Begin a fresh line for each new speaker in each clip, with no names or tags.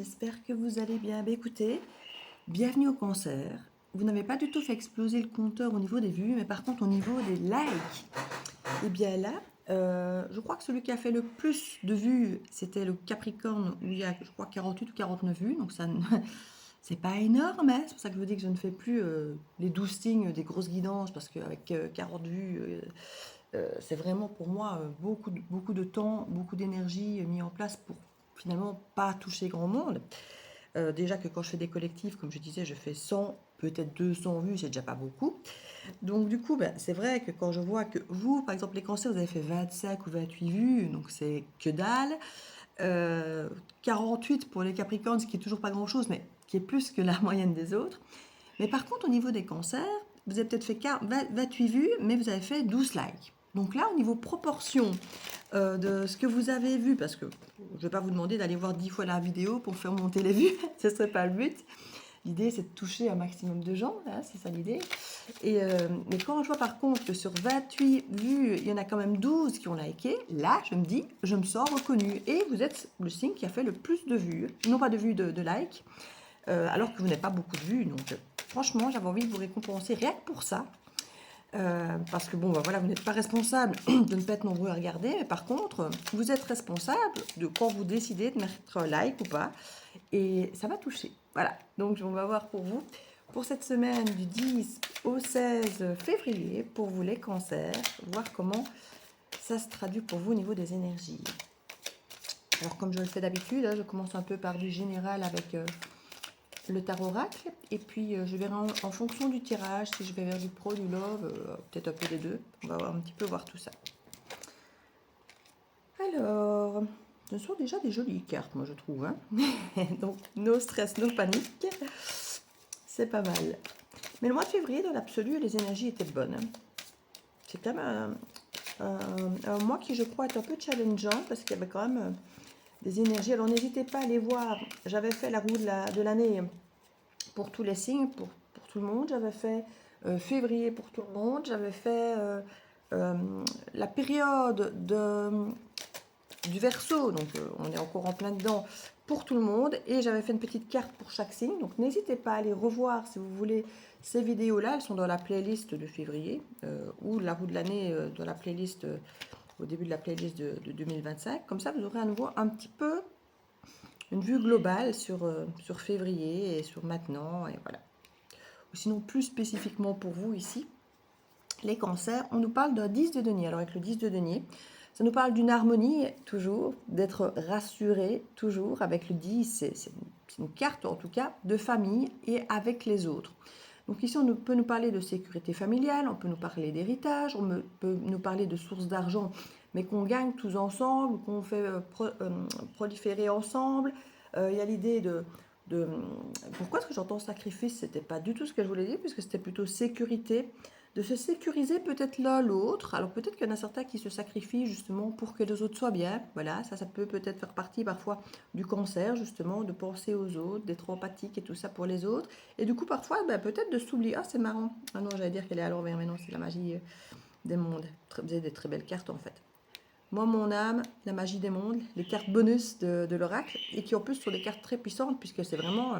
j'espère que vous allez bien. Écoutez, bienvenue au concert. Vous n'avez pas du tout fait exploser le compteur au niveau des vues, mais par contre au niveau des likes. Et bien là, je crois que celui qui a fait le plus de vues, c'était le Capricorne, où il y a, je crois, 48 ou 49 vues. Donc ça, c'est pas énorme, hein. C'est pour ça que je vous dis que je ne fais plus les 12 signes des grosses guidances, parce qu'avec 40 vues, c'est vraiment pour moi beaucoup de temps, beaucoup d'énergie mis en place pour finalement pas toucher grand monde. Déjà que quand je fais des collectifs, comme je disais, je fais 100, peut-être 200 vues, c'est déjà pas beaucoup. Donc du coup, ben, c'est vrai que quand je vois que vous, par exemple les cancers, vous avez fait 25 ou 28 vues, donc c'est que dalle. Euh, 48 pour les capricornes, ce qui est toujours pas grand-chose, mais qui est plus que la moyenne des autres. Mais par contre, au niveau des cancers, vous avez peut-être fait 28 vues, mais vous avez fait 12 likes. Donc là, au niveau proportion de ce que vous avez vu, parce que je ne vais pas vous demander d'aller voir 10 fois la vidéo pour faire monter les vues, ce ne serait pas le but. L'idée, c'est de toucher un maximum de gens, hein, c'est ça l'idée. Mais quand je vois par contre que sur 28 vues, il y en a quand même 12 qui ont liké, là, je me dis, je me sens reconnue. Et vous êtes le signe qui a fait le plus de vues, non pas de vues de likes, alors que vous n'avez pas beaucoup de vues. Donc, franchement, j'avais envie de vous récompenser rien que pour ça. Parce que bon, bah, voilà, vous n'êtes pas responsable de ne pas être nombreux à regarder, mais par contre, vous êtes responsable de quand vous décidez de mettre un like ou pas, et ça va toucher. Voilà, donc on va voir pour vous, pour cette semaine du 10 au 16 février, pour vous les cancers, voir comment ça se traduit pour vous au niveau des énergies. Alors comme je le fais d'habitude, je commence un peu par du général avec le tarot oracle, et puis je verrai en fonction du tirage si je vais vers du pro, du love, peut-être un peu des deux. On va un petit peu voir tout ça. Alors, ce sont déjà des jolies cartes, moi je trouve, hein. Donc, no stress, no panique, c'est pas mal. Mais le mois de février, dans l'absolu, les énergies étaient bonnes, hein. C'est quand même un mois qui, je crois, est un peu challengeant, parce qu'il y avait quand même des énergies. Alors, n'hésitez pas à aller voir. J'avais fait la roue de l'année pour tous les signes, pour tout le monde. J'avais fait février pour tout le monde. J'avais fait la période du Verseau, donc on est encore en plein dedans, pour tout le monde. Et j'avais fait une petite carte pour chaque signe. Donc n'hésitez pas à aller revoir si vous voulez ces vidéos-là. Elles sont dans la playlist de février, ou la roue de l'année dans la playlist, au début de la playlist de 2025. Comme ça, vous aurez à nouveau un petit peu une vue globale sur février et sur maintenant. Et voilà. Sinon, plus spécifiquement pour vous ici, les cancers, on nous parle d'un 10 de denier. Alors avec le 10 de denier, ça nous parle d'une harmonie toujours, d'être rassuré toujours. Avec le 10, c'est une carte en tout cas de famille et avec les autres. Donc ici, on peut nous parler de sécurité familiale, on peut nous parler d'héritage, on peut nous parler de sources d'argent, mais qu'on gagne tous ensemble, qu'on fait proliférer ensemble. Il y a l'idée de... Pourquoi est-ce que j'entends sacrifice? C'était pas du tout ce que je voulais dire, puisque c'était plutôt sécurité, de se sécuriser peut-être l'un l'autre. Alors peut-être qu'il y en a certains qui se sacrifient justement pour que les autres soient bien. Voilà, ça peut peut-être faire partie parfois du cancer, justement, de penser aux autres, d'être empathique et tout ça pour les autres. Et du coup, parfois, ben, peut-être de s'oublier. Ah, c'est marrant. Ah non, j'allais dire qu'elle est à l'envers, mais non, c'est la magie des mondes. Vous avez des très belles cartes en fait. Moi, mon âme, la magie des mondes, les cartes bonus de l'oracle, et qui en plus sont des cartes très puissantes, puisque c'est vraiment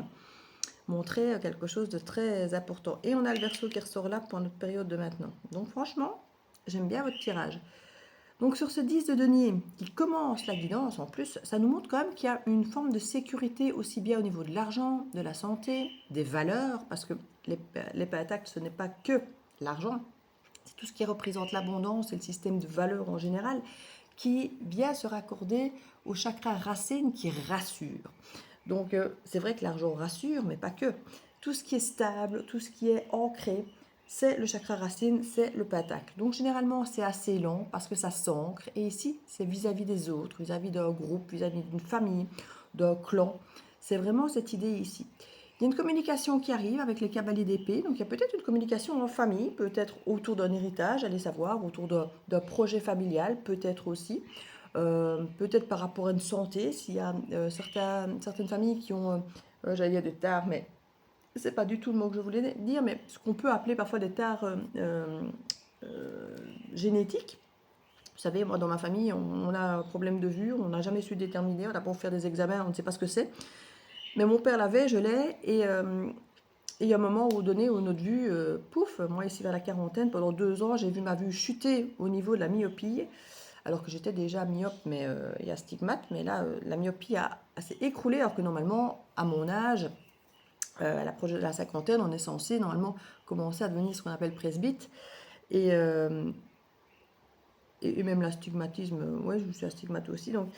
montrer quelque chose de très important. Et on a le Verseau qui ressort là pour notre période de maintenant. Donc franchement, j'aime bien votre tirage. Donc sur ce 10 de denier qui commence la guidance, en plus, ça nous montre quand même qu'il y a une forme de sécurité aussi bien au niveau de l'argent, de la santé, des valeurs, parce que les pétacles, ce n'est pas que l'argent, c'est tout ce qui représente l'abondance et le système de valeurs en général, qui vient se raccorder au chakra racine qui rassure. Donc c'est vrai que l'argent rassure, mais pas que. Tout ce qui est stable, tout ce qui est ancré, c'est le chakra racine, c'est le pentacle. Donc généralement c'est assez lent parce que ça s'ancre. Et ici c'est vis-à-vis des autres, vis-à-vis d'un groupe, vis-à-vis d'une famille, d'un clan. C'est vraiment cette idée ici. Il y a une communication qui arrive avec les cavaliers d'épée. Donc il y a peut-être une communication en famille, peut-être autour d'un héritage, allez savoir, autour d'un projet familial, peut-être aussi. Peut-être par rapport à une santé, s'il y a certaines familles qui ont, j'allais dire des tares, mais c'est pas du tout le mot que je voulais dire, mais ce qu'on peut appeler parfois des tares génétiques. Vous savez, moi dans ma famille, on a un problème de vue, on n'a jamais su déterminer, on a beau faire des examens, on ne sait pas ce que c'est. Mais mon père l'avait, je l'ai, et il y a un moment donné où notre vue, pouf, moi ici vers la quarantaine, pendant 2 ans, j'ai vu ma vue chuter au niveau de la myopie, alors que j'étais déjà myope, mais il y a stigmate, mais là, la myopie s'est écroulée, alors que normalement, à mon âge, à l'approche de la cinquantaine, on est censé normalement commencer à devenir ce qu'on appelle presbyte, et, euh, et même l'astigmatisme, ouais, je suis astigmate aussi, donc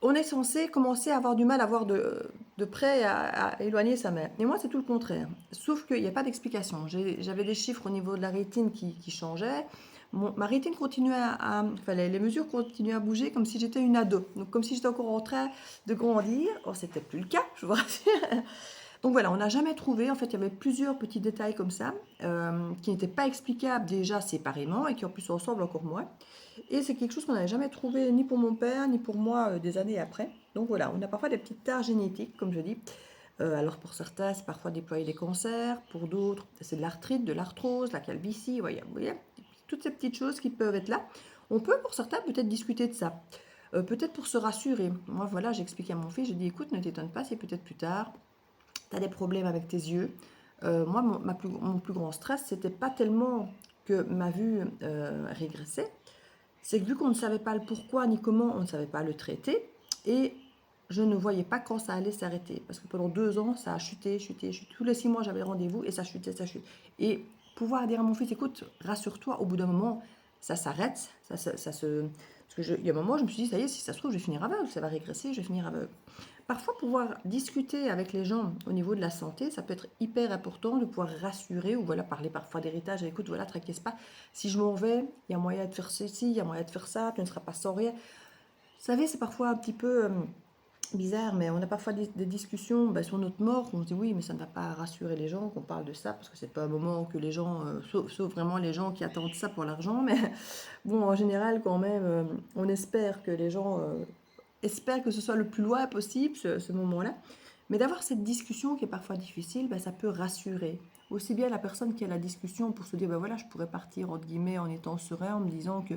on est censé commencer à avoir du mal à voir de près, à éloigner sa mère. Et moi, c'est tout le contraire. Sauf qu'il n'y a pas d'explication. J'avais des chiffres au niveau de la rétine qui changeaient. Ma rétine continuait enfin, les mesures continuaient à bouger comme si j'étais une ado. Donc, comme si j'étais encore en train de grandir. Or, c'était plus le cas, je vous rassure. Donc voilà, on n'a jamais trouvé. En fait, il y avait plusieurs petits détails comme ça qui n'étaient pas explicables déjà séparément et qui en plus ressemblent encore moins. Et c'est quelque chose qu'on n'avait jamais trouvé ni pour mon père ni pour moi des années après. Donc voilà, on a parfois des petites tares génétiques, comme je dis. Alors pour certains, c'est parfois déployer des cancers. Pour d'autres, c'est de l'arthrite, de l'arthrose, la calvitie. Vous voyez, toutes ces petites choses qui peuvent être là. On peut pour certains peut-être discuter de ça. Peut-être pour se rassurer. Moi, voilà, j'ai expliqué à mon fils, j'ai dit, écoute, ne t'étonne pas si peut-être plus tard, tu as des problèmes avec tes yeux. Moi, mon plus grand stress, c'était pas tellement que ma vue régressait, c'est que vu qu'on ne savait pas le pourquoi ni comment, on ne savait pas le traiter, et je ne voyais pas quand ça allait s'arrêter. Parce que pendant 2 ans, ça a chuté, chuté, chuté. Tous les 6 mois, j'avais rendez-vous et ça chutait, ça chutait. Et pouvoir dire à mon fils, écoute, rassure-toi, au bout d'un moment, ça s'arrête, ça se... Parce qu'il y a un moment, je me suis dit, ça y est, si ça se trouve, je vais finir aveugle, ça va régresser, je vais finir aveugle. Parfois, pouvoir discuter avec les gens au niveau de la santé, ça peut être hyper important de pouvoir rassurer ou voilà, parler parfois d'héritage. Écoute, voilà, tracasse pas. Si je m'en vais, il y a moyen de faire ceci, il y a moyen de faire ça, tu ne seras pas sans rien. Vous savez, c'est parfois un petit peu bizarre, mais on a parfois des discussions sur notre mort, on se dit oui, mais ça ne va pas rassurer les gens qu'on parle de ça, parce que c'est pas un moment que les gens, sauf vraiment les gens qui attendent ça pour l'argent, mais bon, en général, quand même, on espère que les gens espèrent que ce soit le plus loin possible, ce moment-là. Mais d'avoir cette discussion qui est parfois difficile, ça peut rassurer. Aussi bien la personne qui a la discussion pour se dire, voilà, je pourrais partir, entre guillemets, en étant serein, en me disant que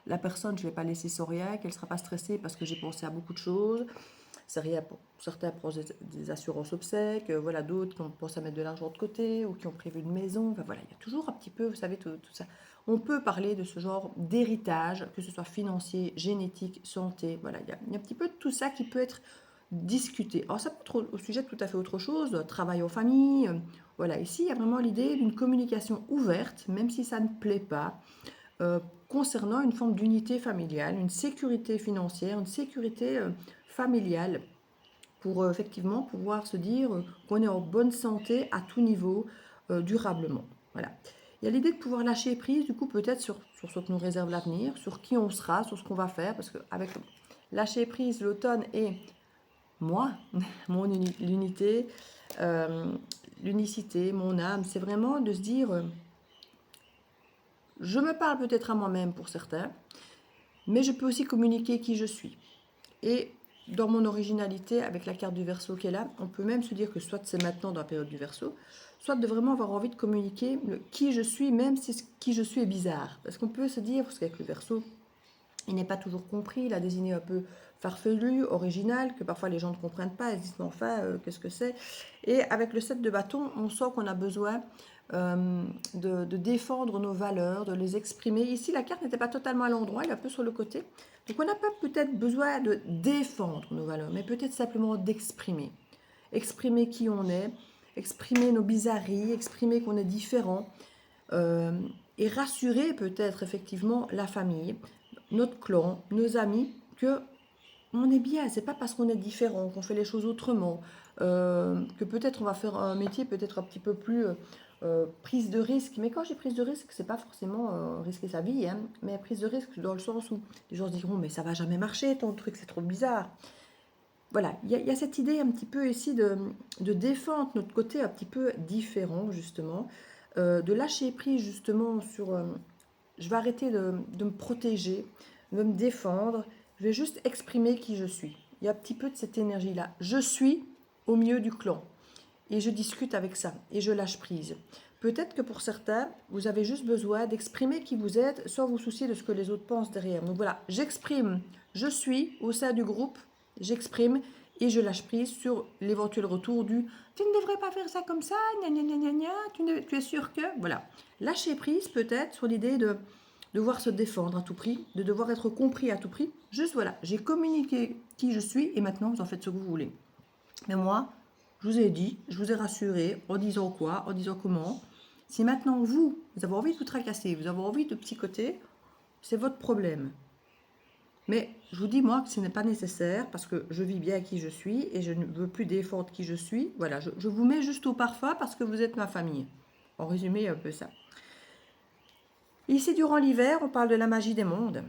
la personne, je ne vais pas laisser sans rien, qu'elle ne sera pas stressée parce que j'ai pensé à beaucoup de choses. C'est rien pour certains prennent des assurances obsèques, voilà, d'autres qui ont pensé à mettre de l'argent de côté ou qui ont prévu une maison. Enfin, voilà, il y a toujours un petit peu, vous savez, tout ça. On peut parler de ce genre d'héritage, que ce soit financier, génétique, santé. Voilà, il y a un petit peu de tout ça qui peut être discuté. Alors ça peut être au sujet de tout à fait autre chose, travail en famille. Voilà, ici, il y a vraiment l'idée d'une communication ouverte, même si ça ne plaît pas, concernant une forme d'unité familiale, une sécurité financière, une sécurité familiale, pour effectivement pouvoir se dire qu'on est en bonne santé à tout niveau, durablement. Voilà. Il y a l'idée de pouvoir lâcher prise, du coup, peut-être sur ce que nous réserve l'avenir, sur qui on sera, sur ce qu'on va faire, parce qu'avec lâcher prise, l'automne et moi, l'unité, l'unicité, mon âme, c'est vraiment de se dire, je me parle peut-être à moi-même pour certains, mais je peux aussi communiquer qui je suis. Et dans mon originalité, avec la carte du Verseau qui est là, on peut même se dire que soit c'est maintenant dans la période du Verseau, soit de vraiment avoir envie de communiquer qui je suis, même si qui je suis est bizarre. Parce qu'on peut se dire, parce qu'avec le Verseau, il n'est pas toujours compris, il a des idées un peu farfelues, originales, que parfois les gens ne comprennent pas, ils disent, mais enfin, qu'est-ce que c'est? Et avec le 7 de bâton, on sent qu'on a besoin de défendre nos valeurs, de les exprimer. Ici, la carte n'était pas totalement à l'endroit, elle est un peu sur le côté. Donc on n'a pas peut-être besoin de défendre nos valeurs, mais peut-être simplement d'exprimer. Exprimer qui on est, exprimer nos bizarreries, exprimer qu'on est différent, et rassurer peut-être effectivement la famille, notre clan, nos amis, que on est bien. C'est pas parce qu'on est différent, qu'on fait les choses autrement, que peut-être on va faire un métier peut-être un petit peu plus prise de risque. Mais quand j'ai prise de risque, c'est pas forcément risquer sa vie, hein, mais prise de risque dans le sens où les gens se diront mais ça va jamais marcher ton truc, c'est trop bizarre. Voilà, il y a cette idée un petit peu ici de défendre notre côté un petit peu différent justement, de lâcher prise justement sur je vais arrêter de me protéger, de me défendre, je vais juste exprimer qui je suis. Il y a un petit peu de cette énergie-là. Je suis au milieu du clan et je discute avec ça et je lâche prise. Peut-être que pour certains, vous avez juste besoin d'exprimer qui vous êtes sans vous soucier de ce que les autres pensent derrière. Donc voilà, j'exprime, je suis au sein du groupe, j'exprime et je lâche prise sur l'éventuel retour du « tu ne devrais pas faire ça comme ça, gna gna gna gna gna, tu es sûr que… » Voilà. Lâcher prise peut-être sur l'idée de devoir se défendre à tout prix, de devoir être compris à tout prix. Juste voilà, j'ai communiqué qui je suis et maintenant vous en faites ce que vous voulez. Mais moi, je vous ai dit, je vous ai rassuré en disant quoi, en disant comment. Si maintenant vous avez envie de vous tracasser, vous avez envie de psychoter, c'est votre problème. Mais je vous dis moi que ce n'est pas nécessaire parce que je vis bien qui je suis et je ne veux plus défendre qui je suis. Voilà, je vous mets juste au parfum parce que vous êtes ma famille. En résumé, un peu ça. Ici, durant l'hiver, on parle de la magie des mondes.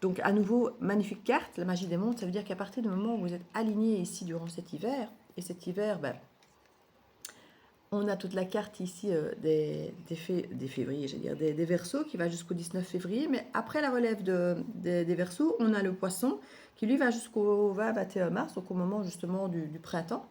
Donc, à nouveau, magnifique carte, la magie des mondes, ça veut dire qu'à partir du moment où vous êtes aligné ici durant cet hiver, et cet hiver, ben, on a toute la carte ici des février, je veux dire, des Verseaux qui va jusqu'au 19 février. Mais après la relève des Verseaux, on a le Poisson qui lui va jusqu'au 20-21 mars, donc au moment justement du printemps.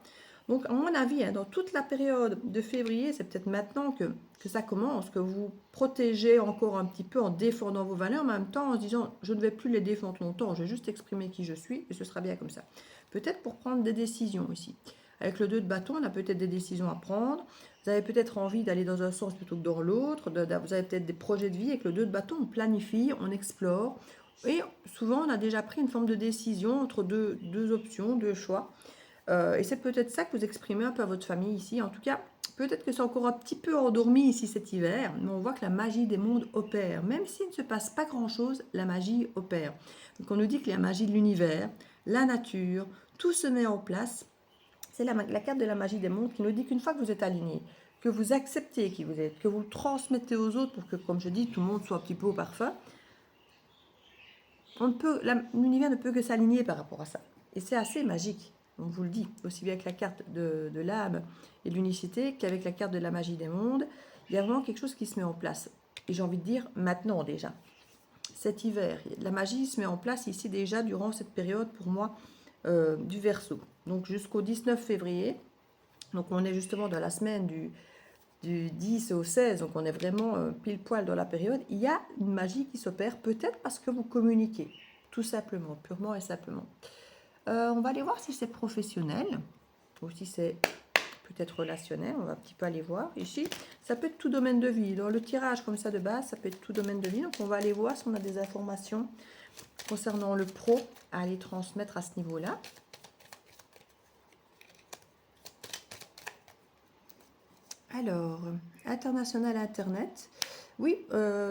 Donc à mon avis, hein, dans toute la période de février, c'est peut-être maintenant que ça commence, que vous protégez encore un petit peu en défendant vos valeurs, mais en même temps en se disant je ne vais plus les défendre longtemps, je vais juste exprimer qui je suis et ce sera bien comme ça. Peut-être pour prendre des décisions ici. Avec le 2 de bâton, on a peut-être des décisions à prendre. Vous avez peut-être envie d'aller dans un sens plutôt que dans l'autre. Vous avez peut-être des projets de vie. Avec le 2 de bâton, on planifie, on explore. Et souvent, on a déjà pris une forme de décision entre deux options, deux choix. Et c'est peut-être ça que vous exprimez un peu à votre famille ici. En tout cas, peut-être que c'est encore un petit peu endormi ici cet hiver, mais on voit que la magie des mondes opère. Même s'il ne se passe pas grand-chose, la magie opère. Donc on nous dit que la magie de l'univers, la nature, tout se met en place. C'est la carte de la magie des mondes qui nous dit qu'une fois que vous êtes aligné, que vous acceptez qui vous êtes, que vous le transmettez aux autres pour que, comme je dis, tout le monde soit un petit peu au parfum, l'univers ne peut que s'aligner par rapport à ça. Et c'est assez magique, on vous le dit, aussi bien avec la carte de l'âme et de l'unicité qu'avec la carte de la magie des mondes. Il y a vraiment quelque chose qui se met en place. Et j'ai envie de dire maintenant déjà. Cet hiver, la magie se met en place ici déjà durant cette période pour moi du Verseau. Donc jusqu'au 19 février. Donc on est justement dans la semaine du 10 au 16, donc on est vraiment pile poil dans la période. Il y a une magie qui s'opère, peut-être parce que vous communiquez, tout simplement, purement et simplement. On va aller voir si c'est professionnel ou si c'est peut-être relationnel. On va un petit peu aller voir ici. Ça peut être tout domaine de vie. Dans le tirage comme ça de base, ça peut être tout domaine de vie. Donc on va aller voir si on a des informations concernant le pro à aller transmettre à ce niveau-là. Alors, international Internet. Oui,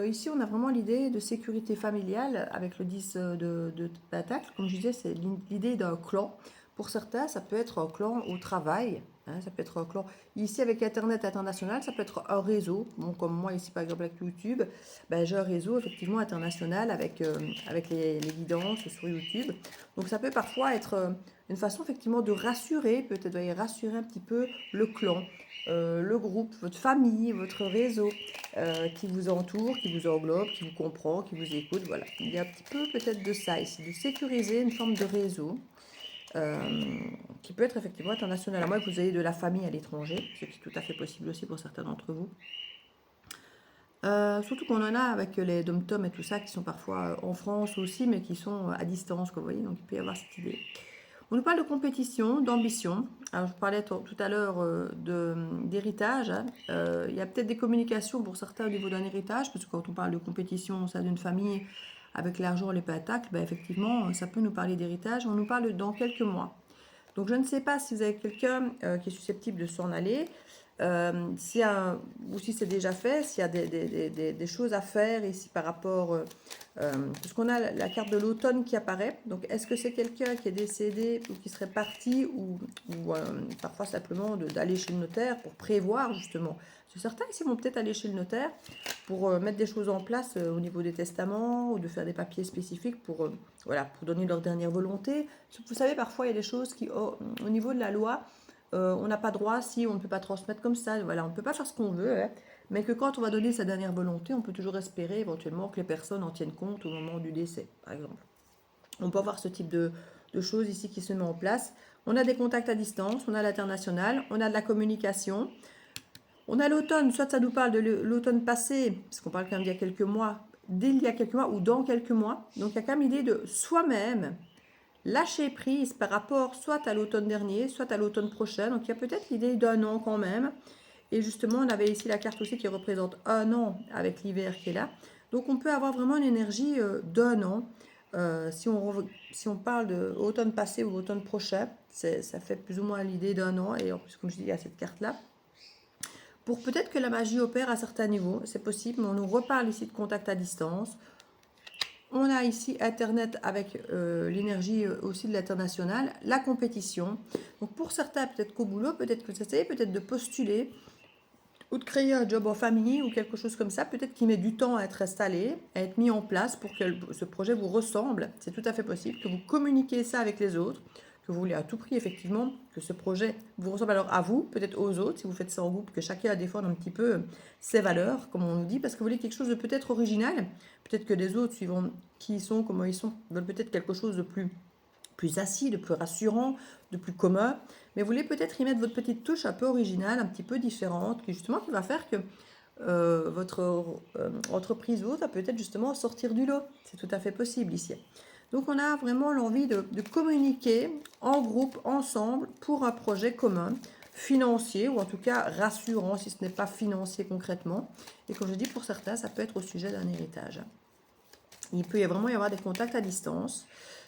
ici on a vraiment l'idée de sécurité familiale avec le 10 de pentacle. Comme je disais, c'est l'idée d'un clan. Pour certains, ça peut être un clan au travail. Hein, ça peut être un clan. Ici, avec Internet international, ça peut être un réseau. Bon, comme moi, ici, par exemple, avec YouTube, ben, j'ai un réseau effectivement international avec les guidances sur YouTube. Donc, ça peut parfois être une façon effectivement de rassurer, peut-être de rassurer un petit peu le clan. Le groupe, votre famille, votre réseau qui vous entoure, qui vous englobe, qui vous comprend, qui vous écoute. Voilà, il y a un petit peu peut-être de ça ici, de sécuriser une forme de réseau qui peut être effectivement international. À moins que vous ayez de la famille à l'étranger, ce qui est tout à fait possible aussi pour certains d'entre vous. Surtout qu'on en a avec les dom-tom et tout ça qui sont parfois en France aussi, mais qui sont à distance, vous voyez, donc il peut y avoir cette idée. On nous parle de compétition, d'ambition. Alors, je parlais tout à l'heure d'héritage. Hein. Il y a peut-être des communications pour certains au niveau d'un héritage, parce que quand on parle de compétition au sein d'une famille avec l'argent, les pétacles, ben effectivement, ça peut nous parler d'héritage. On nous parle dans quelques mois. Donc, je ne sais pas si vous avez quelqu'un qui est susceptible de s'en aller. Ou si c'est déjà fait, s'il y a des choses à faire ici par rapport, parce qu'on a la carte de l'automne qui apparaît, donc est-ce que c'est quelqu'un qui est décédé ou qui serait parti ou parfois simplement d'aller chez le notaire pour prévoir justement, parce que certains ici vont peut-être aller chez le notaire pour mettre des choses en place au niveau des testaments ou de faire des papiers spécifiques pour, voilà, pour donner leur dernière volonté. Vous savez, parfois il y a des choses qui, au niveau de la loi, on n'a pas droit si on ne peut pas transmettre comme ça. Voilà, on ne peut pas faire ce qu'on veut, hein, mais que quand on va donner sa dernière volonté, on peut toujours espérer éventuellement que les personnes en tiennent compte au moment du décès, par exemple. On peut avoir ce type de choses ici qui se met en place. On a des contacts à distance, on a l'international, on a de la communication. On a l'automne, soit ça nous parle de l'automne passé, parce qu'on parle quand même d'il y a quelques mois, d'il y a quelques mois ou dans quelques mois. Donc il y a quand même l'idée de soi-même, lâcher prise par rapport soit à l'automne dernier, soit à l'automne prochain. Donc il y a peut-être l'idée d'un an quand même. Et justement, on avait ici la carte aussi qui représente un an avec l'hiver qui est là. Donc on peut avoir vraiment une énergie d'un an. Si on parle de automne passé ou automne prochain, ça fait plus ou moins l'idée d'un an. Et en plus, comme je dis, il y a cette carte-là. Pour peut-être que la magie opère à certains niveaux, c'est possible, mais on nous reparle ici de contact à distance. On a ici Internet avec l'énergie aussi de l'international, la compétition. Donc pour certains, peut-être qu'au boulot, peut-être que vous essayez peut-être de postuler ou de créer un job en famille ou quelque chose comme ça, peut-être qu'il met du temps à être installé, à être mis en place pour que ce projet vous ressemble. C'est tout à fait possible que vous communiquiez ça avec les autres, que vous voulez à tout prix effectivement que ce projet vous ressemble alors à vous, peut-être aux autres, si vous faites ça en groupe, que chacun défende un petit peu ses valeurs, comme on nous dit, parce que vous voulez quelque chose de peut-être original, peut-être que les autres, suivant qui ils sont, comment ils sont, veulent peut-être quelque chose de plus assis, de plus rassurant, de plus commun. Mais vous voulez peut-être y mettre votre petite touche un peu originale, un petit peu différente, qui justement qui va faire que votre entreprise ou autre va peut-être justement sortir du lot. C'est tout à fait possible ici. Donc on a vraiment l'envie de communiquer en groupe, ensemble, pour un projet commun, financier, ou en tout cas rassurant si ce n'est pas financier concrètement. Et comme je dis, pour certains, ça peut être au sujet d'un héritage. Il peut vraiment y avoir des contacts à distance,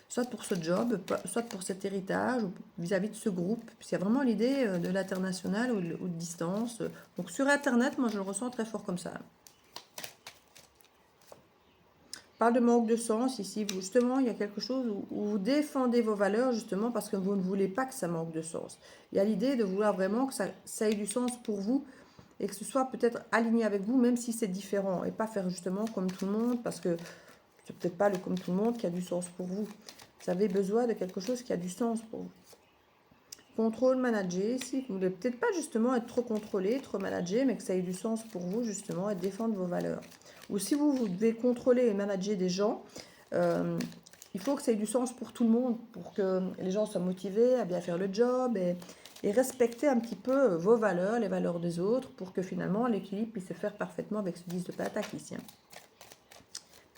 soit pour ce job, soit pour cet héritage, ou vis-à-vis de ce groupe. Il y a vraiment l'idée de l'international ou de distance. Donc sur Internet, moi je le ressens très fort comme ça. Parle de manque de sens ici. Justement, il y a quelque chose où vous défendez vos valeurs justement parce que vous ne voulez pas que ça manque de sens. Il y a l'idée de vouloir vraiment que ça ait du sens pour vous et que ce soit peut-être aligné avec vous, même si c'est différent. Et pas faire justement comme tout le monde parce que c'est peut-être pas le comme tout le monde qui a du sens pour vous. Vous avez besoin de quelque chose qui a du sens pour vous. Contrôle, manager, ici, vous ne voulez peut-être pas justement être trop contrôlé, trop managé, mais que ça ait du sens pour vous justement et défendre vos valeurs. Ou si vous devez contrôler et manager des gens, il faut que ça ait du sens pour tout le monde, pour que les gens soient motivés à bien faire le job et respecter un petit peu vos valeurs, les valeurs des autres, pour que finalement l'équilibre puisse se faire parfaitement avec ce 10 de pentacle ici.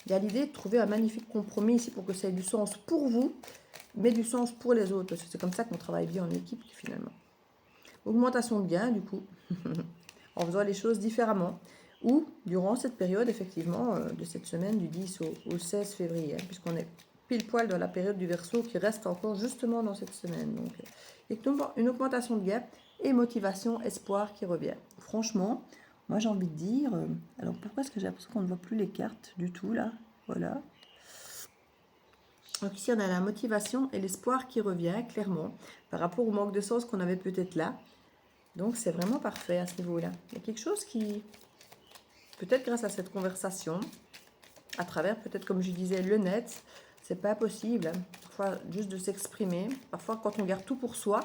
Il y a l'idée de trouver un magnifique compromis ici pour que ça ait du sens pour vous, mais du sens pour les autres, parce que c'est comme ça qu'on travaille bien en équipe finalement. Augmentation de gains du coup, en faisant les choses différemment, ou durant cette période effectivement de cette semaine du 10 au 16 février, puisqu'on est pile poil dans la période du Verseau qui reste encore justement dans cette semaine. Donc il y a une augmentation de gains et motivation, espoir qui revient. Franchement, moi j'ai envie de dire, alors pourquoi est-ce que j'ai l'impression qu'on ne voit plus les cartes du tout là? Voilà. Donc ici on a la motivation et l'espoir qui revient clairement par rapport au manque de sens qu'on avait peut-être là. Donc c'est vraiment parfait à ce niveau-là. Il y a quelque chose qui, peut-être grâce à cette conversation, à travers peut-être comme je disais le net, c'est pas possible. Parfois juste de s'exprimer. Parfois quand on garde tout pour soi,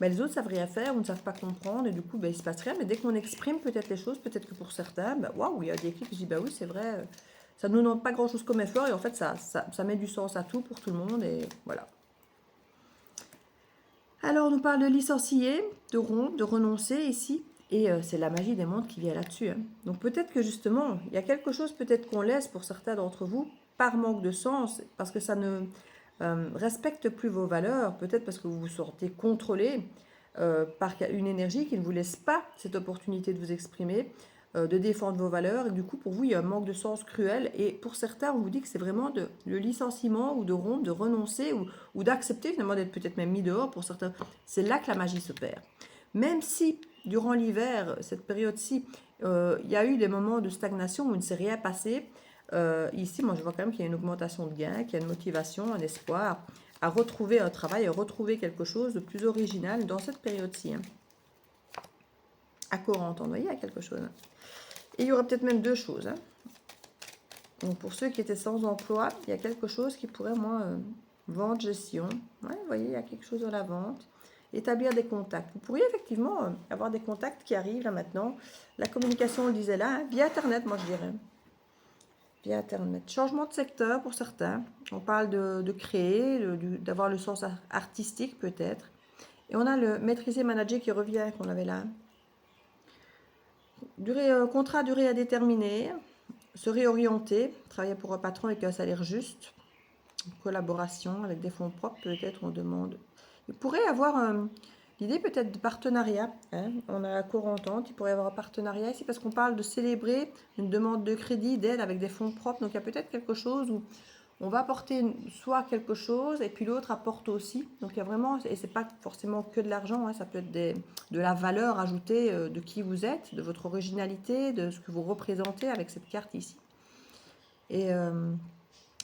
ben, les autres savent rien faire ou ne savent pas comprendre et du coup ben, il se passe rien. Mais dès qu'on exprime peut-être les choses, peut-être que pour certains, ben, waouh, il y a des clics, je dis bah oui c'est vrai, ça ne nous demande pas grand-chose comme effort et en fait ça met du sens à tout pour tout le monde et voilà. Alors, on nous parle de licencier, de rompre, de renoncer ici. Et c'est la magie des mondes qui vient là-dessus. Hein. Donc peut-être que justement, il y a quelque chose peut-être qu'on laisse pour certains d'entre vous par manque de sens, parce que ça ne respecte plus vos valeurs, peut-être parce que vous vous sentez contrôlé par une énergie qui ne vous laisse pas cette opportunité de vous exprimer, de défendre vos valeurs. Et du coup, pour vous, il y a un manque de sens cruel. Et pour certains, on vous dit que c'est vraiment le licenciement ou de rompre, de renoncer ou d'accepter finalement d'être peut-être même mis dehors pour certains. C'est là que la magie se perd. Même si, durant l'hiver, cette période-ci, il y a eu des moments de stagnation où il ne s'est rien passé, ici, moi, je vois quand même qu'il y a une augmentation de gains, qu'il y a une motivation, un espoir à retrouver un travail, à retrouver quelque chose de plus original dans cette période-ci. Hein. À Corentendre, vous voyez, il y a quelque chose. Hein. Et il y aura peut-être même deux choses. Hein. Donc pour ceux qui étaient sans emploi, il y a quelque chose qui pourrait, moi, vente, gestion. Ouais, vous voyez, il y a quelque chose dans la vente. Établir des contacts. Vous pourriez effectivement avoir des contacts qui arrivent là maintenant. La communication, on le disait là, hein, via Internet, moi je dirais. Via Internet. Changement de secteur pour certains. On parle de créer, d'avoir le sens artistique peut-être. Et on a le maîtriser, manager qui revient, qu'on avait là. Contrat durée indéterminée, se réorienter, travailler pour un patron avec un salaire juste, collaboration avec des fonds propres, peut-être on demande. Il pourrait y avoir l'idée peut-être de partenariat. Hein. On a la cour entente, il pourrait y avoir un partenariat ici parce qu'on parle de célébrer une demande de crédit, d'aide avec des fonds propres. Donc il y a peut-être quelque chose où on va apporter soit quelque chose et puis l'autre apporte aussi. Donc il y a vraiment, et c'est pas forcément que de l'argent, hein, ça peut être de la valeur ajoutée de qui vous êtes, de votre originalité, de ce que vous représentez avec cette carte ici. Et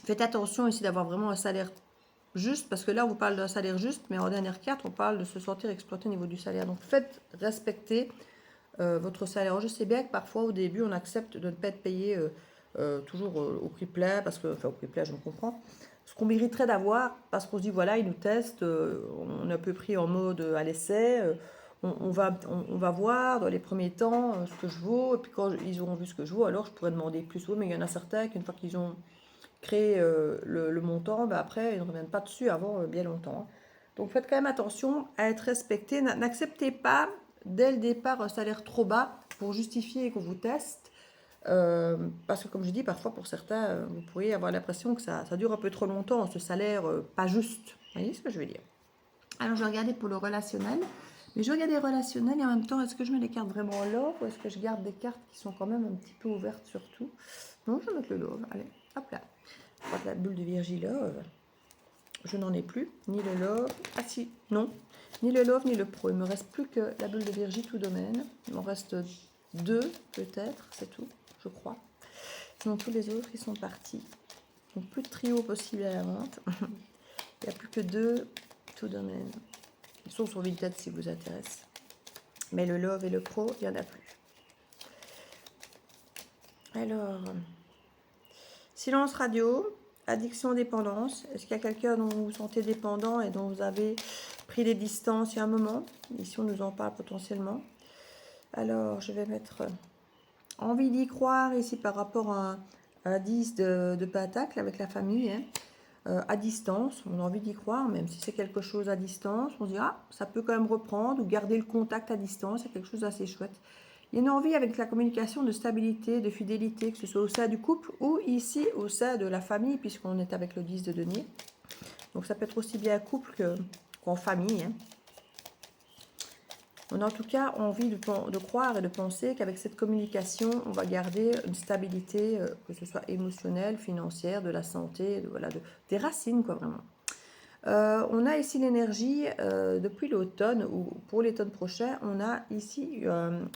faites attention ici d'avoir vraiment un salaire juste, parce que là on vous parle d'un salaire juste, mais en dernière carte on parle de se sentir exploité au niveau du salaire. Donc faites respecter votre salaire. Je sais bien que parfois au début on accepte de ne pas être payé toujours au prix plein, parce que, enfin au prix plein je me comprends, ce qu'on mériterait d'avoir, parce qu'on se dit voilà ils nous testent, on est un peu pris en mode à l'essai, on va voir dans les premiers temps ce que je vaux, et puis quand ils auront vu ce que je vaux, alors je pourrais demander plus haut, mais il y en a certains qu'une fois qu'ils ont créé le montant, ben après ils ne reviennent pas dessus avant bien longtemps. Donc faites quand même attention à être respecté, n'acceptez pas dès le départ un salaire trop bas pour justifier qu'on vous teste. Parce que comme je dis, parfois pour certains, vous pourriez avoir l'impression que ça dure un peu trop longtemps, ce salaire pas juste. Vous voyez ce que je veux dire? Alors je vais regarder pour le relationnel. Mais je vais regarder le relationnel et en même temps, est-ce que je mets les cartes vraiment love ou est-ce que je garde des cartes qui sont quand même un petit peu ouvertes surtout? Non, je vais mettre le love. Allez, hop là. Je crois que la bulle de Virgile love, je n'en ai plus. Ni le love. Ah si, non. Ni le love ni le pro. Il me reste plus que la bulle de Virgile tout domaine. Il m'en reste 2 peut-être, c'est tout, je crois. Sinon tous les autres ils sont partis. Donc plus de trio possible à la vente. Il n'y a plus que 2 tout domaine. Ils sont sur Vinted si vous intéresse. Mais le love et le pro, il n'y en a plus. Alors, silence radio, addiction, dépendance. Est-ce qu'il y a quelqu'un dont vous vous sentez dépendant et dont vous avez pris des distances il y a un moment? Ici, on nous en parle potentiellement. Alors, je vais mettre envie d'y croire ici par rapport à un 10 de pentacle avec la famille. Hein. À distance, on a envie d'y croire, même si c'est quelque chose à distance, on se dit, ah, ça peut quand même reprendre, ou garder le contact à distance, c'est quelque chose d'assez chouette. Il y a une envie avec la communication de stabilité, de fidélité, que ce soit au sein du couple ou ici au sein de la famille, puisqu'on est avec le 10 de denier. Donc ça peut être aussi bien un couple qu'en famille. Hein. On a en tout cas envie de croire et de penser qu'avec cette communication, on va garder une stabilité, que ce soit émotionnelle, financière, de la santé, des racines, quoi, vraiment. On a ici l'énergie depuis l'automne, ou pour l'automne prochain, on a ici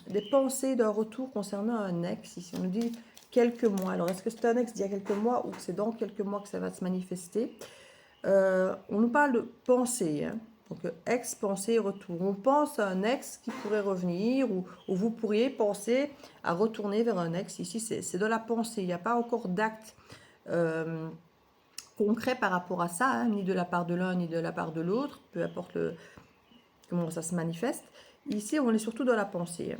des pensées d'un retour concernant un ex. Ici, on nous dit quelques mois. Alors, est-ce que c'est un ex d'il y a quelques mois ou que c'est dans quelques mois que ça va se manifester? On nous parle de pensée, hein. Donc, ex, pensée, retour. On pense à un ex qui pourrait revenir ou vous pourriez penser à retourner vers un ex. Ici, c'est de la pensée. Il n'y a pas encore d'acte concret par rapport à ça, hein, ni de la part de l'un ni de la part de l'autre, peu importe comment ça se manifeste. Ici, on est surtout dans la pensée.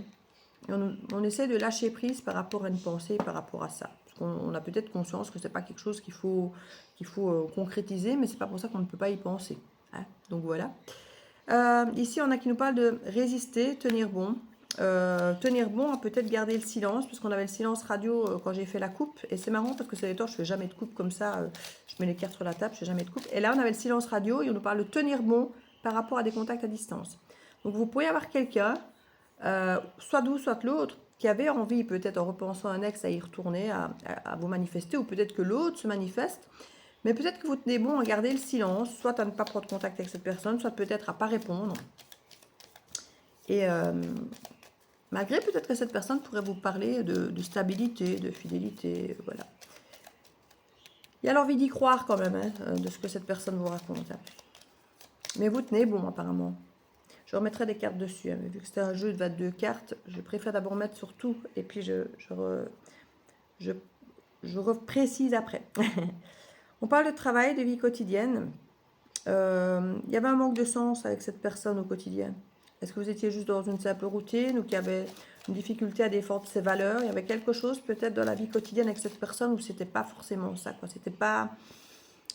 Hein. On essaie de lâcher prise par rapport à une pensée, par rapport à ça. Parce qu'on a peut-être conscience que ce n'est pas quelque chose qu'il faut concrétiser, mais ce n'est pas pour ça qu'on ne peut pas y penser. Hein. Donc voilà. Ici, on a qui nous parle de résister, tenir bon. Tenir bon, peut-être garder le silence, puisqu'on avait le silence radio quand j'ai fait la coupe. Et c'est marrant parce que c'est les temps, je fais jamais de coupe comme ça. Je mets les cartes sur la table, je fais jamais de coupe. Et là, on avait le silence radio et on nous parle de tenir bon par rapport à des contacts à distance. Donc, vous pouvez avoir quelqu'un, soit d'où, soit de l'autre, qui avait envie, peut-être en repensant à un ex, à y retourner, à vous manifester, ou peut-être que l'autre se manifeste. Mais peut-être que vous tenez bon à garder le silence, soit à ne pas prendre contact avec cette personne, soit peut-être à ne pas répondre. Et malgré peut-être que cette personne pourrait vous parler de stabilité, de fidélité, voilà. Il y a l'envie d'y croire quand même, hein, de ce que cette personne vous raconte. Hein. Mais vous tenez bon apparemment. Je remettrai des cartes dessus, hein, mais vu que c'est un jeu de 22 cartes, je préfère d'abord mettre sur tout et puis je reprécise après. On parle de travail, de vie quotidienne. Il y avait un manque de sens avec cette personne au quotidien. Est-ce que vous étiez juste dans une simple routine ou qu'il y avait une difficulté à défendre ses valeurs? Il y avait quelque chose peut-être dans la vie quotidienne avec cette personne où c'était pas forcément ça, quoi. C'était pas,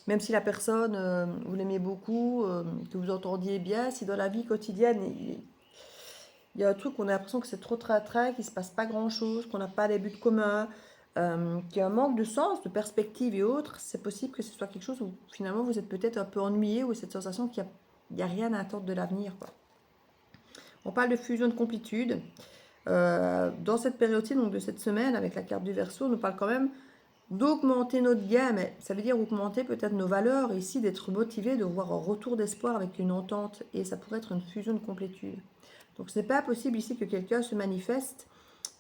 même si la personne, vous l'aimiez beaucoup, que vous entendiez bien, si dans la vie quotidienne, il y a un truc, on a l'impression que c'est trop train-train, qu'il ne se passe pas grand-chose, qu'on n'a pas des buts communs, qui a un manque de sens, de perspective et autres, c'est possible que ce soit quelque chose où finalement vous êtes peut-être un peu ennuyé ou cette sensation qu'il n'y a rien à attendre de l'avenir, quoi. On parle de fusion de complétude. Dans cette période-ci, donc de cette semaine, avec la carte du Verseau, on nous parle quand même d'augmenter notre gamme. Ça veut dire augmenter peut-être nos valeurs, et ici d'être motivé, de voir un retour d'espoir avec une entente. Et ça pourrait être une fusion de complétude. Donc ce n'est pas possible ici que quelqu'un se manifeste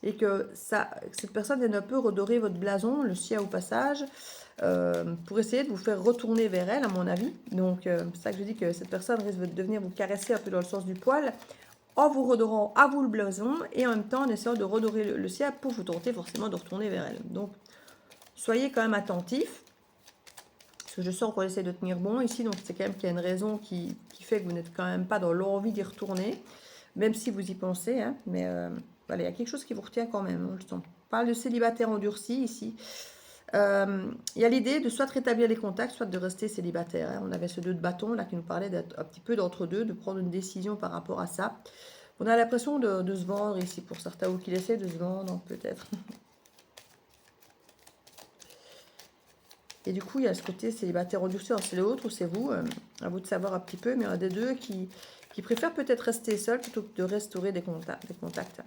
et que cette personne vienne un peu redorer votre blason, le sien au passage, pour essayer de vous faire retourner vers elle, à mon avis. Donc c'est ça que je dis que cette personne risque de venir vous caresser un peu dans le sens du poil, en vous redorant à vous le blason, et en même temps en essayant de redorer le sien pour vous tenter forcément de retourner vers elle. Donc soyez quand même attentifs, parce que je sens qu'on essaie de tenir bon ici, donc c'est quand même qu'il y a une raison qui fait que vous n'êtes quand même pas dans l'envie d'y retourner, même si vous y pensez, hein, mais voilà, il y a quelque chose qui vous retient quand même. On parle de célibataire endurci ici. Il y a l'idée de soit rétablir les contacts, soit de rester célibataire, hein. On avait ce 2 de bâton là qui nous parlait d'être un petit peu d'entre-deux, de prendre une décision par rapport à ça. On a l'impression de se vendre ici, pour certains, ou qu'il essaie de se vendre, peut-être. Et du coup, il y a ce côté célibataire endurci. Alors, c'est l'autre ou c'est vous, à vous de savoir un petit peu, mais il y en a des deux qui préfèrent peut-être rester seul plutôt que de restaurer des contacts.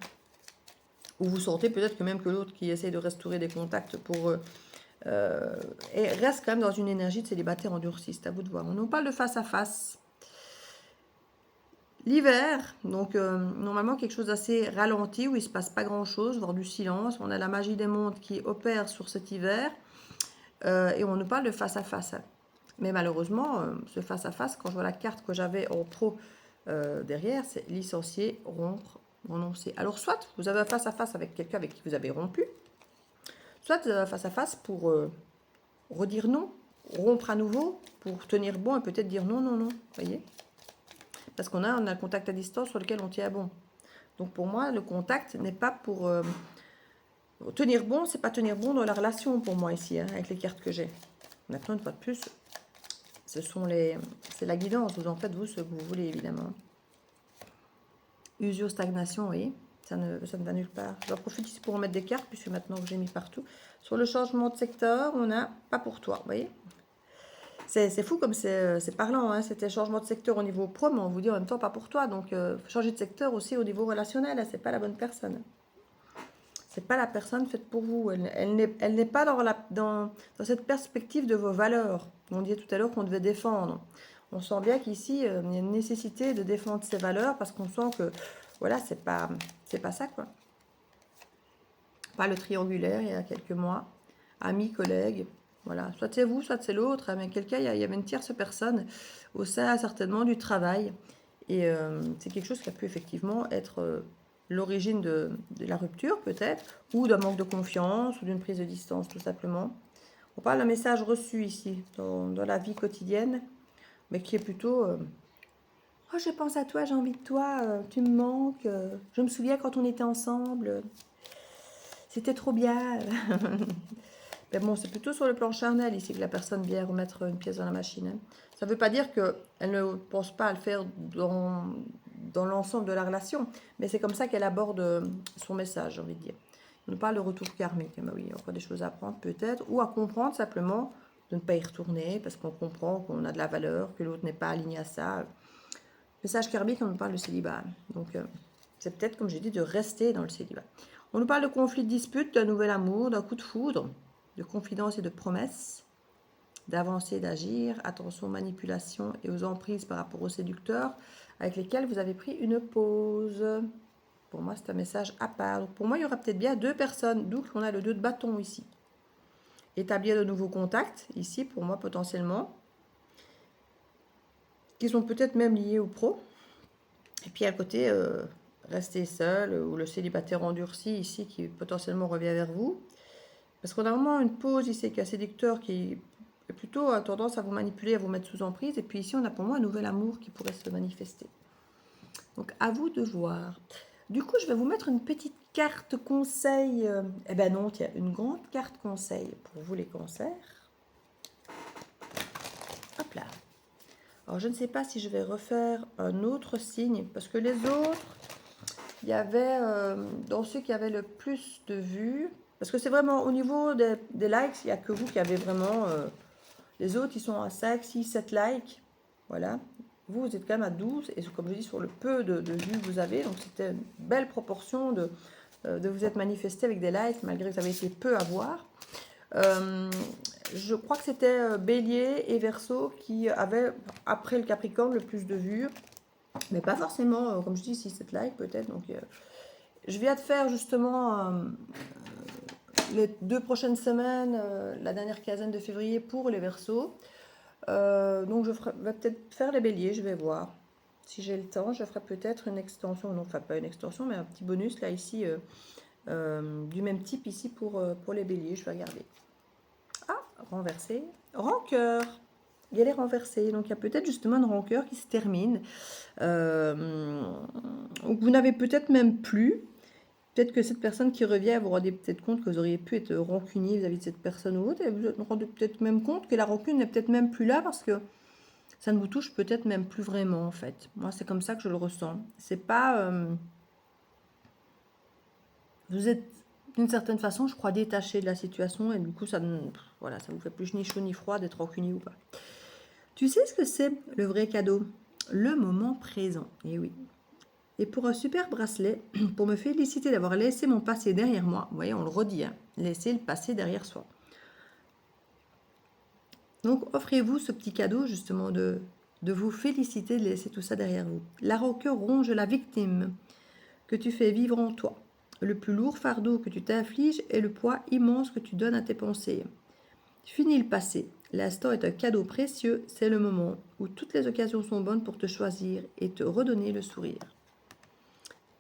Ou vous sentez peut-être que même que l'autre qui essaie de restaurer des contacts pour et reste quand même dans une énergie de célibataire endurci. C'est à vous de voir. On nous parle de face à face. L'hiver, donc normalement quelque chose d'assez ralenti où il ne se passe pas grand chose, voire du silence. On a la magie des mondes qui opère sur cet hiver et on nous parle de face à face. Mais malheureusement, ce face à face, quand je vois la carte que j'avais en pro derrière, c'est licencier, rompre, renoncer. Alors soit vous avez un face à face avec quelqu'un avec qui vous avez rompu, soit vous avez un face à face pour redire non, rompre à nouveau, pour tenir bon et peut-être dire non, non, non, voyez. Parce qu'on a un contact à distance sur lequel on tient bon. Donc pour moi, le contact n'est pas pour tenir bon, c'est pas tenir bon dans la relation pour moi ici, hein, avec les cartes que j'ai. Maintenant, une fois de plus, c'est la guidance. Vous en faites vous ce que vous voulez évidemment. Usure, stagnation, oui, ça ne va nulle part. Je profite ici pour remettre des cartes puisque maintenant que j'ai mis partout. Sur le changement de secteur, on a pas pour toi, vous voyez. C'est fou comme c'est parlant, hein. C'était changement de secteur au niveau pro, mais on vous dit en même temps pas pour toi. Donc changer de secteur aussi au niveau relationnel, hein, c'est pas la bonne personne. C'est pas la personne faite pour vous. Elle n'est pas dans cette perspective de vos valeurs. On disait tout à l'heure qu'on devait défendre. On sent bien qu'ici, il y a une nécessité de défendre ses valeurs parce qu'on sent que, voilà, c'est pas ça, quoi. Pas le triangulaire il y a quelques mois. Amis, collègues, voilà. Soit c'est vous, soit c'est l'autre. Mais quelqu'un, il y avait une tierce personne au sein certainement du travail. Et c'est quelque chose qui a pu effectivement être l'origine de la rupture peut-être, ou d'un manque de confiance, ou d'une prise de distance tout simplement. On parle d'un message reçu ici, dans la vie quotidienne, mais qui est plutôt oh, je pense à toi, j'ai envie de toi, tu me manques, je me souviens quand on était ensemble, c'était trop bien. Mais bon, c'est plutôt sur le plan charnel ici que la personne vient remettre une pièce dans la machine, hein. Ça ne veut pas dire qu'elle ne pense pas à le faire dans l'ensemble de la relation, mais c'est comme ça qu'elle aborde son message, j'ai envie de dire. On nous parle de retour karmique. Ben oui, il y a encore des choses à apprendre peut-être, ou à comprendre simplement de ne pas y retourner, parce qu'on comprend qu'on a de la valeur, que l'autre n'est pas aligné à ça. Message karmique, on nous parle de célibat. Donc, c'est peut-être, comme j'ai dit, de rester dans le célibat. On nous parle de conflit, de dispute, d'un nouvel amour, d'un coup de foudre, de confidence et de promesses, d'avancer, d'agir. Attention aux manipulations et aux emprises par rapport aux séducteurs avec lesquels vous avez pris une pause. Pour moi, c'est un message à part. Donc, pour moi, il y aura peut-être bien deux personnes, d'où qu'on a le 2 de bâton ici. Établir de nouveaux contacts, ici, pour moi, potentiellement, qui sont peut-être même liés au pro. Et puis, à côté, rester seul, ou le célibataire endurci, ici, qui potentiellement revient vers vous. Parce qu'on a vraiment une pause ici, qui est un séducteur qui est plutôt a tendance à vous manipuler, à vous mettre sous emprise. Et puis ici, on a pour moi un nouvel amour qui pourrait se manifester. Donc, à vous de voir. Du coup, je vais vous mettre une petite carte conseil. Eh ben non, tiens, une grande carte conseil pour vous les cancers. Hop là. Alors, je ne sais pas si je vais refaire un autre signe, parce que les autres, il y avait, dans ceux qui avaient le plus de vues, Parce que c'est vraiment au niveau des likes, il n'y a que vous qui avez vraiment... les autres, ils sont à 5, 6, 7 likes. Voilà. Vous êtes quand même à 12. Et comme je dis, sur le peu de vues que vous avez, donc c'était une belle proportion de vous être manifesté avec des likes, malgré que vous avez été peu à voir. Je crois que c'était Bélier et Verseau qui avaient, après le Capricorne, le plus de vues. Mais pas forcément, comme je dis, 6-7 likes peut-être. Donc, je viens de faire justement les 2 prochaines semaines, la dernière quinzaine de février pour les Verseaux. Donc, vais peut-être faire les Béliers, je vais voir. Si j'ai le temps, je ferai peut-être une extension, non, enfin pas une extension, mais un petit bonus là ici, du même type ici pour les Béliers. Je vais regarder. Ah, renversé. Rancœur. Il y a les renversés. Donc, il y a peut-être justement une rancœur qui se termine. Vous n'avez peut-être même plus. Peut-être que cette personne qui revient, vous vous rendez peut-être compte que vous auriez pu être rancunier vis-à-vis de cette personne ou autre. Et vous vous rendez peut-être même compte que la rancune n'est peut-être même plus là parce que ça ne vous touche peut-être même plus vraiment en fait. Moi, c'est comme ça que je le ressens. C'est pas... vous êtes d'une certaine façon, je crois, détaché de la situation et du coup, voilà, ça vous fait plus ni chaud ni froid d'être rancunier ou pas. Tu sais ce que c'est le vrai cadeau? Le moment présent. Et oui. Et pour un super bracelet, pour me féliciter d'avoir laissé mon passé derrière moi, vous voyez, on le redit, hein, laisser le passé derrière soi. Donc, offrez-vous ce petit cadeau, justement, de vous féliciter de laisser tout ça derrière vous. La rancœur ronge la victime que tu fais vivre en toi. Le plus lourd fardeau que tu t'infliges est le poids immense que tu donnes à tes pensées. Finis le passé. L'instant est un cadeau précieux. C'est le moment où toutes les occasions sont bonnes pour te choisir et te redonner le sourire.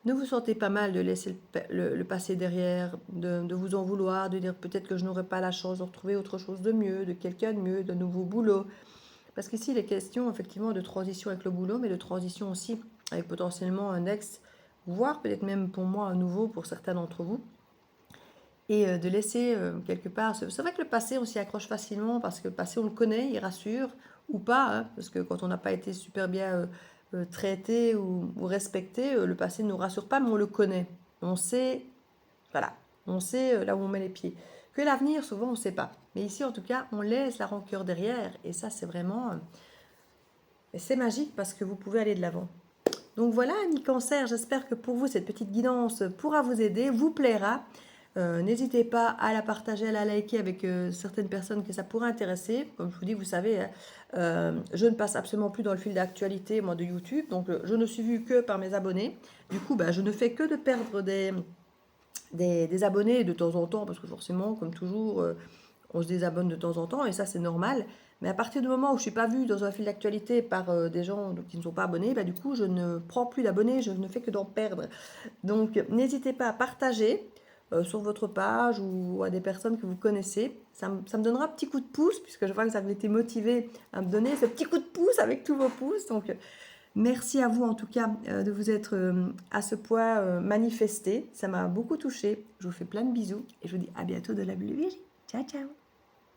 Ne vous sentez pas mal de laisser le passé derrière, de vous en vouloir, de dire peut-être que je n'aurai pas la chance de retrouver autre chose de mieux, de quelqu'un de mieux, de nouveau boulot. Parce qu'ici, il est question effectivement de transition avec le boulot, mais de transition aussi avec potentiellement un ex, voire peut-être même pour moi un nouveau pour certains d'entre vous. Et de laisser quelque part... C'est vrai que le passé, on s'y accroche facilement parce que le passé, on le connaît, il rassure, ou pas, hein, parce que quand on n'a pas été super bien traité ou respecté, le passé ne nous rassure pas, mais on le connaît. On sait, voilà, on sait là où on met les pieds. Que l'avenir, souvent, on ne sait pas. Mais ici, en tout cas, on laisse la rancœur derrière, et ça, c'est vraiment... c'est magique parce que vous pouvez aller de l'avant. Donc voilà, amis Cancer, j'espère que pour vous, cette petite guidance pourra vous aider, vous plaira. N'hésitez pas à la partager, à la liker avec certaines personnes que ça pourrait intéresser. Comme je vous dis, vous savez, je ne passe absolument plus dans le fil d'actualité, moi, de YouTube. Donc, je ne suis vue que par mes abonnés. Du coup, je ne fais que de perdre des abonnés de temps en temps, parce que forcément, comme toujours, on se désabonne de temps en temps, et ça, c'est normal. Mais à partir du moment où je ne suis pas vue dans un fil d'actualité par des gens qui ne sont pas abonnés, du coup, je ne prends plus d'abonnés, je ne fais que d'en perdre. Donc, n'hésitez pas à partager sur votre page ou à des personnes que vous connaissez. Ça me donnera un petit coup de pouce, puisque je vois que vous avez été motivé à me donner ce petit coup de pouce avec tous vos pouces. Donc, merci à vous en tout cas de vous être à ce point manifesté. Ça m'a beaucoup touché. Je vous fais plein de bisous et je vous dis à bientôt de la Bulle Vigie. Ciao, ciao!